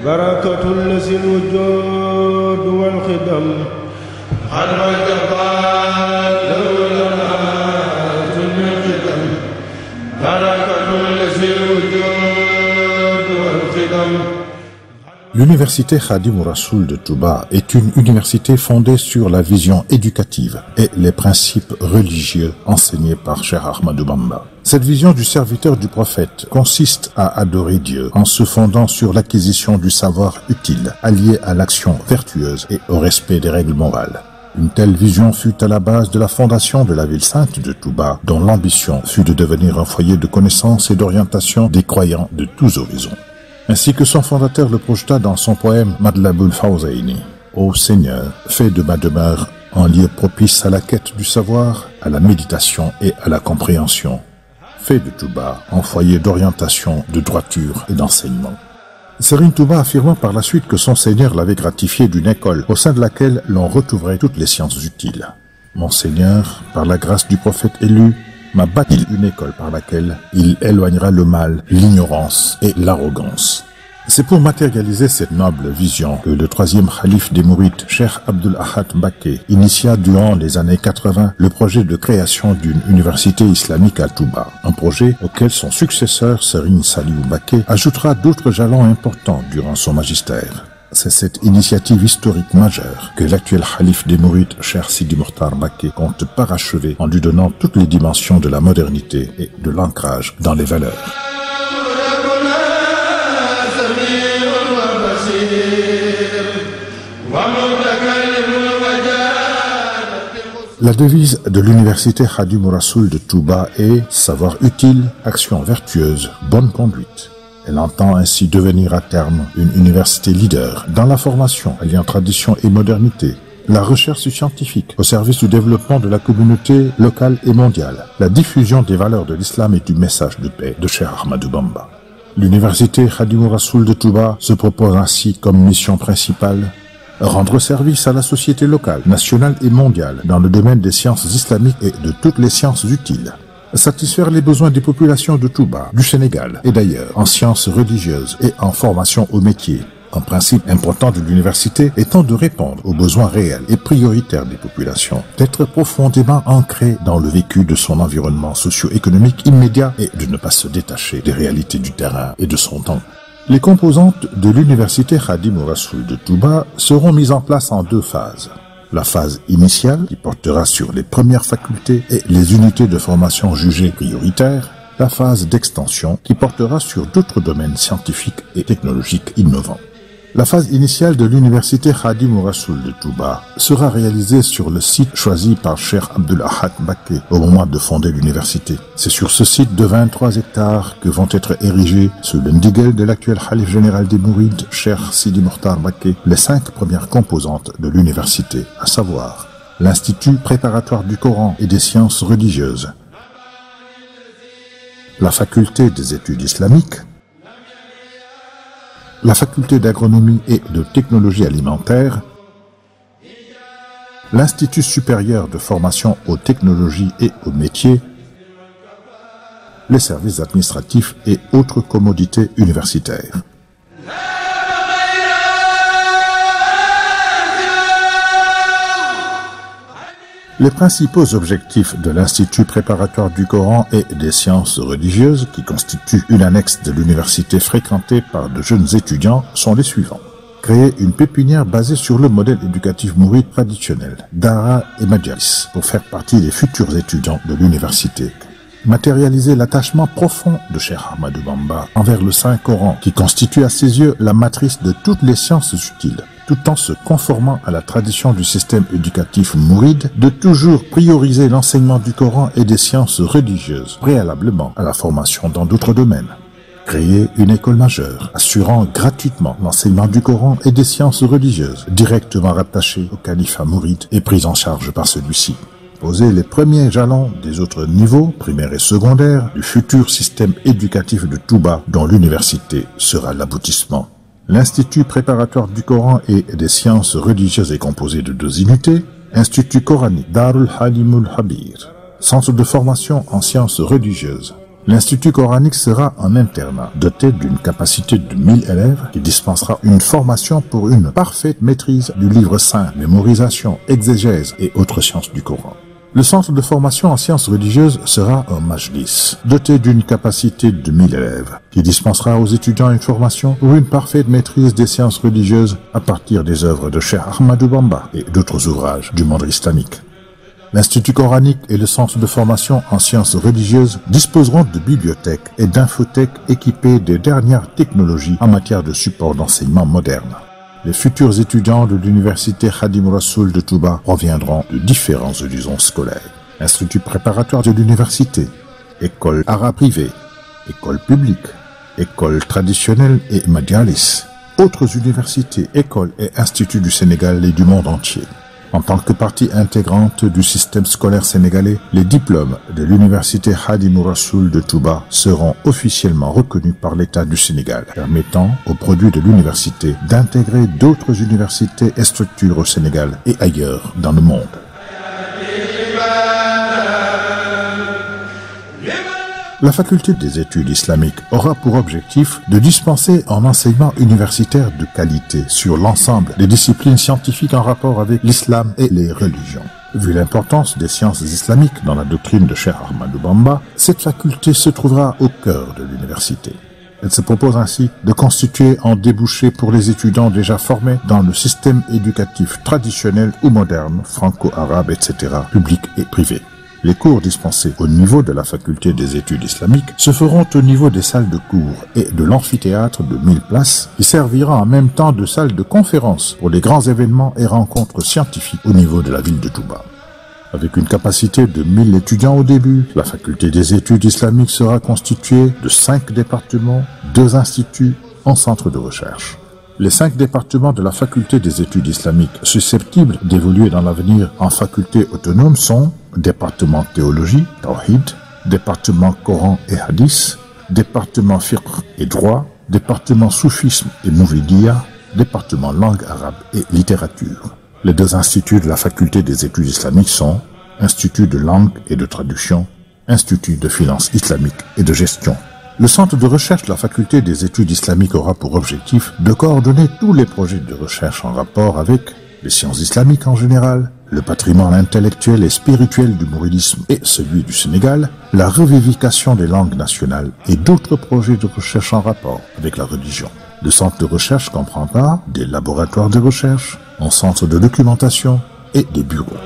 بركة الذي الوجود والخدم خرج قال لولا الخدم بركة الذي الوجود والخدم. L'université Khadim Rassoul de Touba est une université fondée sur la vision éducative et les principes religieux enseignés par Cheikh Ahmadou Bamba. Cette vision du serviteur du prophète consiste à adorer Dieu en se fondant sur l'acquisition du savoir utile, allié à l'action vertueuse et au respect des règles morales. Une telle vision fut à la base de la fondation de la ville sainte de Touba, dont l'ambition fut de devenir un foyer de connaissance et d'orientation des croyants de tous horizons. Ainsi que son fondateur le projeta dans son poème Madlabul Fawzaini. Ô Seigneur, fais de ma demeure un lieu propice à la quête du savoir, à la méditation et à la compréhension. Fais de Touba un foyer d'orientation, de droiture et d'enseignement. Serigne Touba affirma par la suite que son Seigneur l'avait gratifié d'une école au sein de laquelle l'on retrouverait toutes les sciences utiles. Mon Seigneur, par la grâce du prophète élu, m'a bâti une école par laquelle il éloignera le mal, l'ignorance et l'arrogance. C'est pour matérialiser cette noble vision que le troisième khalife des Mourides, Cheikh Abdoul Ahad Mbacké, initia durant les années 80 le projet de création d'une université islamique à Touba, un projet auquel son successeur, Serigne Saliou Mbacké, ajoutera d'autres jalons importants durant son magistère. C'est cette initiative historique majeure que l'actuel khalife des Mourides, Cheikh Sidi Mokhtar Mbacké, compte parachever en lui donnant toutes les dimensions de la modernité et de l'ancrage dans les valeurs. La devise de l'université Khadim Rassoul de Touba est « Savoir utile, action vertueuse, bonne conduite ». Elle entend ainsi devenir à terme une université leader dans la formation alliant tradition et modernité, la recherche scientifique au service du développement de la communauté locale et mondiale, la diffusion des valeurs de l'islam et du message de paix de Cheikh Ahmadou Bamba. L'université Khadim Rassoul de Touba se propose ainsi comme mission principale rendre service à la société locale, nationale et mondiale dans le domaine des sciences islamiques et de toutes les sciences utiles. Satisfaire les besoins des populations de Touba, du Sénégal et d'ailleurs en sciences religieuses et en formation au métier. Un principe important de l'université étant de répondre aux besoins réels et prioritaires des populations, d'être profondément ancré dans le vécu de son environnement socio-économique immédiat et de ne pas se détacher des réalités du terrain et de son temps. Les composantes de l'université Khadim Rassoul de Touba seront mises en place en deux phases. La phase initiale, qui portera sur les premières facultés et les unités de formation jugées prioritaires. La phase d'extension, qui portera sur d'autres domaines scientifiques et technologiques innovants. La phase initiale de l'université Khadim Rassoul de Touba sera réalisée sur le site choisi par Cheikh Abdoul Ahad Mbacké au moment de fonder l'université. C'est sur ce site de 23 hectares que vont être érigés, sous le ndiguel de l'actuel khalife général des Mourides, Cheikh Sidi Mokhtar Mbacké, les 5 premières composantes de l'université, à savoir l'Institut préparatoire du Coran et des sciences religieuses, la faculté des études islamiques, la faculté d'agronomie et de technologie alimentaire, l'Institut supérieur de formation aux technologies et aux métiers, les services administratifs et autres commodités universitaires. Les principaux objectifs de l'Institut préparatoire du Coran et des sciences religieuses, qui constitue une annexe de l'université fréquentée par de jeunes étudiants, sont les suivants. Créer une pépinière basée sur le modèle éducatif mouride traditionnel, Dara et Majalis, pour faire partie des futurs étudiants de l'université. Matérialiser l'attachement profond de Cheikh Ahmadou Bamba envers le Saint-Coran, qui constitue à ses yeux la matrice de toutes les sciences utiles, tout en se conformant à la tradition du système éducatif mouride de toujours prioriser l'enseignement du Coran et des sciences religieuses, préalablement à la formation dans d'autres domaines. Créer une école majeure, assurant gratuitement l'enseignement du Coran et des sciences religieuses, directement rattachée au califat mouride et prise en charge par celui-ci. Poser les premiers jalons des autres niveaux, primaires et secondaires, du futur système éducatif de Touba, dont l'université sera l'aboutissement. L'Institut préparatoire du Coran et des sciences religieuses est composé de 2 unités. Institut coranique Darul Halimul Habir, centre de formation en sciences religieuses. L'Institut coranique sera un internat doté d'une capacité de 1000 élèves qui dispensera une formation pour une parfaite maîtrise du livre saint, mémorisation, exégèse et autres sciences du Coran. Le centre de formation en sciences religieuses sera un majlis, doté d'une capacité de 1000 élèves, qui dispensera aux étudiants une formation pour une parfaite maîtrise des sciences religieuses à partir des œuvres de Cheikh Ahmadou Bamba et d'autres ouvrages du monde islamique. L'Institut coranique et le centre de formation en sciences religieuses disposeront de bibliothèques et d'infothèques équipées des dernières technologies en matière de support d'enseignement moderne. Les futurs étudiants de l'université Khadim Rassoul de Touba proviendront de différents horizons scolaires. Institut préparatoire de l'université, école arabe privée, école publique, école traditionnelle et madialis, autres universités, écoles et instituts du Sénégal et du monde entier. En tant que partie intégrante du système scolaire sénégalais, les diplômes de l'université Khadim Rassoul de Touba seront officiellement reconnus par l'État du Sénégal, permettant aux produits de l'université d'intégrer d'autres universités et structures au Sénégal et ailleurs dans le monde. La faculté des études islamiques aura pour objectif de dispenser un enseignement universitaire de qualité sur l'ensemble des disciplines scientifiques en rapport avec l'islam et les religions. Vu l'importance des sciences islamiques dans la doctrine de Cheikh Ahmadou Bamba, cette faculté se trouvera au cœur de l'université. Elle se propose ainsi de constituer un débouché pour les étudiants déjà formés dans le système éducatif traditionnel ou moderne, franco-arabe, etc., public et privé. Les cours dispensés au niveau de la faculté des études islamiques se feront au niveau des salles de cours et de l'amphithéâtre de 1000 places qui servira en même temps de salle de conférence pour les grands événements et rencontres scientifiques au niveau de la ville de Touba. Avec une capacité de 1000 étudiants au début, la faculté des études islamiques sera constituée de 5 départements, 2 instituts, un centre de recherche. Les 5 départements de la faculté des études islamiques susceptibles d'évoluer dans l'avenir en faculté autonome sont département théologie, tawhid, département Coran et hadith, département fiqh et droit, département soufisme et mouridiyya, département langue arabe et littérature. Les 2 instituts de la faculté des études islamiques sont Institut de langue et de traduction, Institut de finance islamique et de gestion. Le centre de recherche de la faculté des études islamiques aura pour objectif de coordonner tous les projets de recherche en rapport avec les sciences islamiques en général, le patrimoine intellectuel et spirituel du mouridisme et celui du Sénégal, la revivification des langues nationales et d'autres projets de recherche en rapport avec la religion. Le centre de recherche comprendra des laboratoires de recherche, un centre de documentation et des bureaux.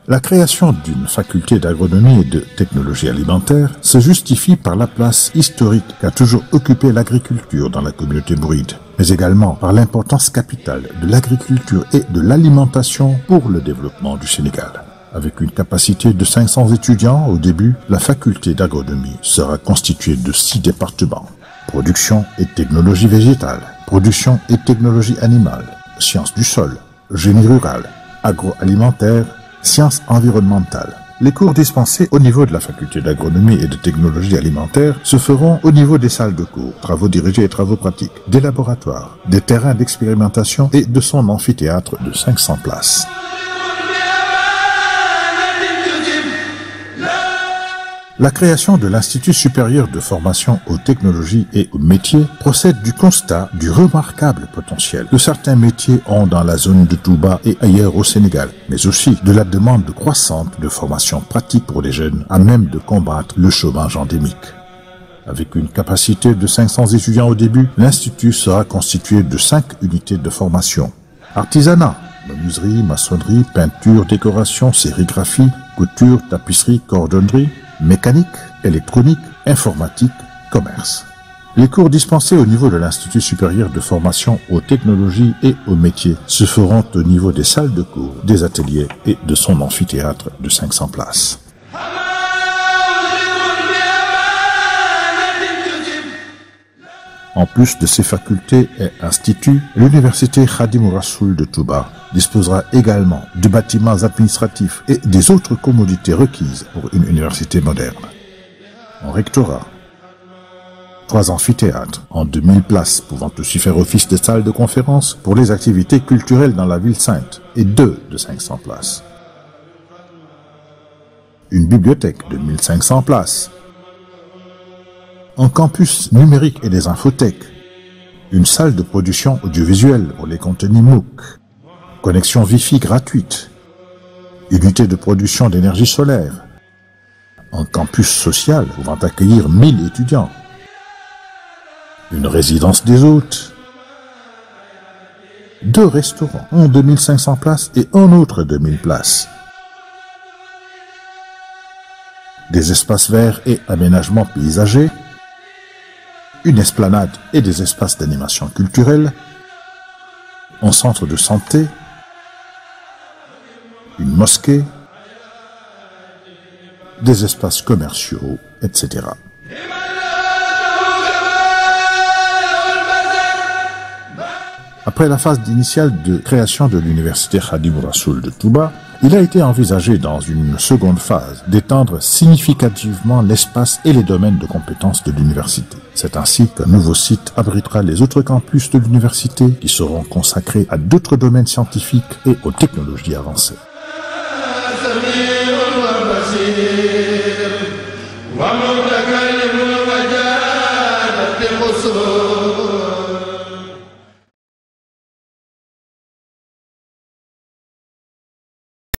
La création d'une faculté d'agronomie et de technologie alimentaire se justifie par la place historique qu'a toujours occupée l'agriculture dans la communauté mouride, mais également par l'importance capitale de l'agriculture et de l'alimentation pour le développement du Sénégal. Avec une capacité de 500 étudiants au début, la faculté d'agronomie sera constituée de 6 départements. Production et technologie végétale, production et technologie animale, sciences du sol, génie rural, agroalimentaire, sciences environnementales. Les cours dispensés au niveau de la faculté d'agronomie et de technologie alimentaire se feront au niveau des salles de cours, travaux dirigés et travaux pratiques, des laboratoires, des terrains d'expérimentation et de son amphithéâtre de 500 places. La création de l'Institut supérieur de formation aux technologies et aux métiers procède du constat du remarquable potentiel que certains métiers ont dans la zone de Touba et ailleurs au Sénégal, mais aussi de la demande croissante de formation pratique pour les jeunes à même de combattre le chômage endémique. Avec une capacité de 500 étudiants au début, l'Institut sera constitué de 5 unités de formation. Artisanat, menuiserie, maçonnerie, peinture, décoration, sérigraphie, couture, tapisserie, cordonnerie, mécanique, électronique, informatique, commerce. Les cours dispensés au niveau de l'Institut supérieur de formation aux technologies et aux métiers se feront au niveau des salles de cours, des ateliers et de son amphithéâtre de 500 places. En plus de ces facultés et instituts, l'université Khadim Rassoul de Touba disposera également de bâtiments administratifs et des autres commodités requises pour une université moderne. Un rectorat, 3 amphithéâtres en 2000 places pouvant aussi faire office de salles de conférence pour les activités culturelles dans la ville sainte et 2 de 500 places. une bibliothèque de 1500 places, un campus numérique et des infothèques, une salle de production audiovisuelle pour les contenus MOOC, connexion Wi-Fi gratuite, unité de production d'énergie solaire, un campus social pouvant accueillir 1000 étudiants, une résidence des hôtes, 2 restaurants, un de 1500 places et un autre de 1000 places, des espaces verts et aménagements paysagers, une esplanade et des espaces d'animation culturelle, un centre de santé, une mosquée, des espaces commerciaux, etc. Après la phase initiale de création de l'université Khadim Rassoul de Touba, il a été envisagé dans une seconde phase d'étendre significativement l'espace et les domaines de compétences de l'université. C'est ainsi qu'un nouveau site abritera les autres campus de l'université qui seront consacrés à d'autres domaines scientifiques et aux technologies avancées.